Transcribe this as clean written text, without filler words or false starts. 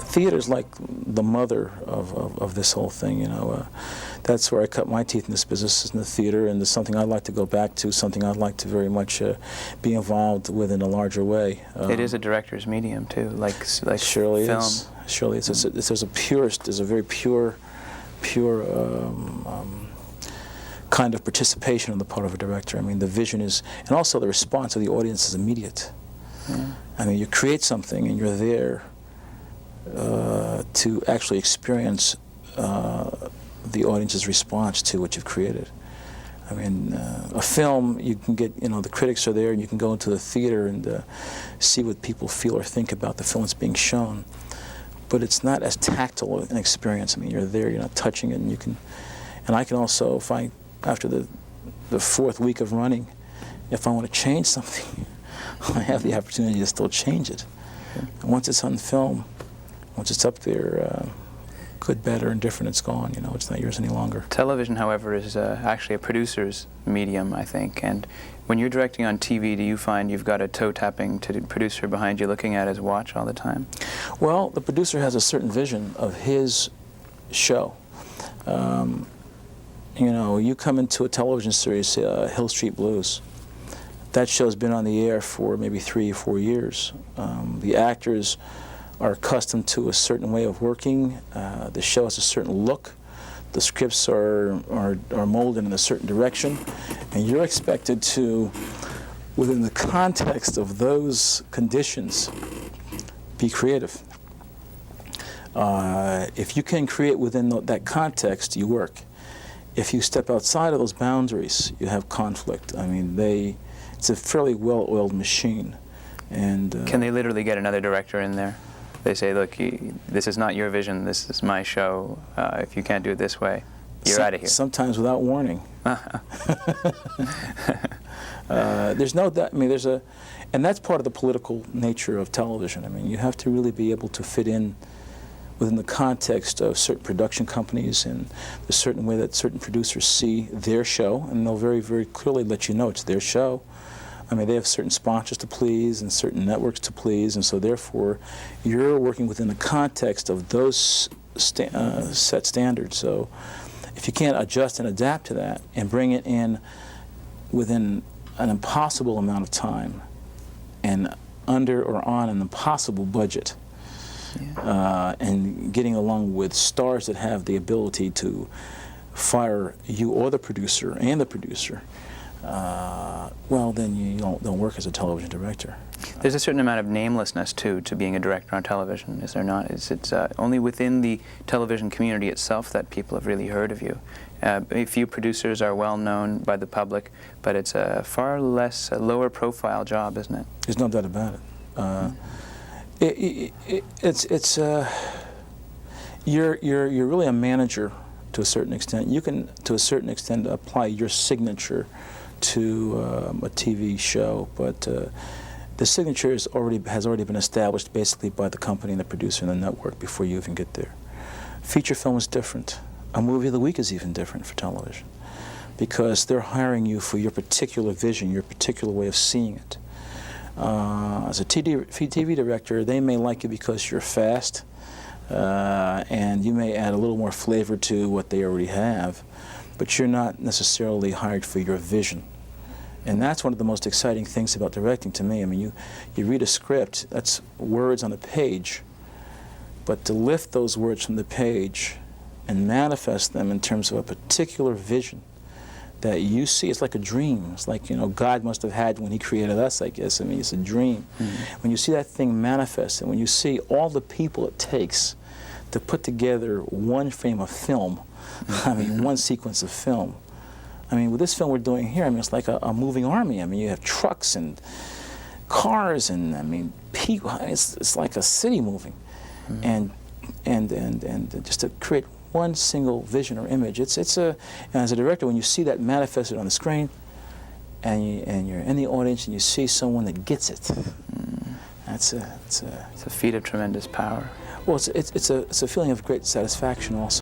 theater's like the mother of this whole thing, you know. That's where I cut my teeth in this business, is in the theater, and it's something I'd like to go back to, something I'd like to very much be involved with in a larger way. It is a director's medium too, like surely film. Surely is. There's a very pure kind of participation on the part of a director. I mean, the vision is, and also the response of the audience is immediate. Yeah. I mean, you create something and you're there to actually experience the audience's response to what you've created. I mean, a film, you can get, you know, the critics are there and you can go into the theater and see what people feel or think about the film that's being shown. But it's not as tactile an experience. I mean, you're there, you're not touching it, and you can, and I can also, if I, after the fourth week of running, if I want to change something, I have the opportunity to still change it. And once it's on film, once it's up there, good, bad, or indifferent, it's gone. You know, it's not yours any longer. Television, however, is actually a producer's medium, I think. And when you're directing on TV, do you find you've got a toe-tapping to the producer behind you looking at his watch all the time? Well, the producer has a certain vision of his show. You know, you come into a television series, Hill Street Blues. That show's been on the air for maybe 3 or 4 years. The actors are accustomed to a certain way of working. The show has a certain look. The scripts are molded in a certain direction, and you're expected to, within the context of those conditions, be creative. If you can create within that context, you work. If you step outside of those boundaries, you have conflict. I mean, it's a fairly well-oiled machine. And can they literally get another director in there? They say, look, this is not your vision, this is my show. If you can't do it this way, you're out of here. Sometimes without warning. There's no, I mean, and that's part of the political nature of television. I mean, you have to really be able to fit in within the context of certain production companies and the certain way that certain producers see their show, and they'll very, very clearly let you know it's their show. I mean, they have certain sponsors to please and certain networks to please, and so therefore you're working within the context of those set standards. So if you can't adjust and adapt to that and bring it in within an impossible amount of time and under or on an impossible budget, and getting along with stars that have the ability to fire you or the producer and the producer, well, then you don't work as a television director. There's a certain amount of namelessness, too, to being a director on television, is there not? It's only within the television community itself that people have really heard of you. A few producers are well known by the public, but it's a far less, lower profile job, isn't it? There's no doubt about it. You're really a manager to a certain extent. You can, to a certain extent, apply your signature to a TV show, but the signature has already been established basically by the company and the producer and the network before you even get there. Feature film is different. A movie of the week is even different for television, because they're hiring you for your particular vision, your particular way of seeing it. As a TV director, they may like you because you're fast, and you may add a little more flavor to what they already have, but you're not necessarily hired for your vision. And that's one of the most exciting things about directing to me. I mean, you read a script, that's words on the page, but to lift those words from the page and manifest them in terms of a particular vision that you see, it's like a dream. It's like, you know, God must have had when he created us, I guess. I mean, it's a dream. Mm-hmm. When you see that thing manifest, and when you see all the people it takes to put together one frame of film, I mean, one sequence of film. I mean, with this film we're doing here, I mean, it's like a moving army. I mean, you have trucks and cars, and I mean, people. It's like a city moving, mm-hmm. and just to create one single vision or image. And as a director, when you see that manifested on the screen, and you're in the audience, and you see someone that gets it, it's a feat of tremendous power. Well, it's a feeling of great satisfaction also.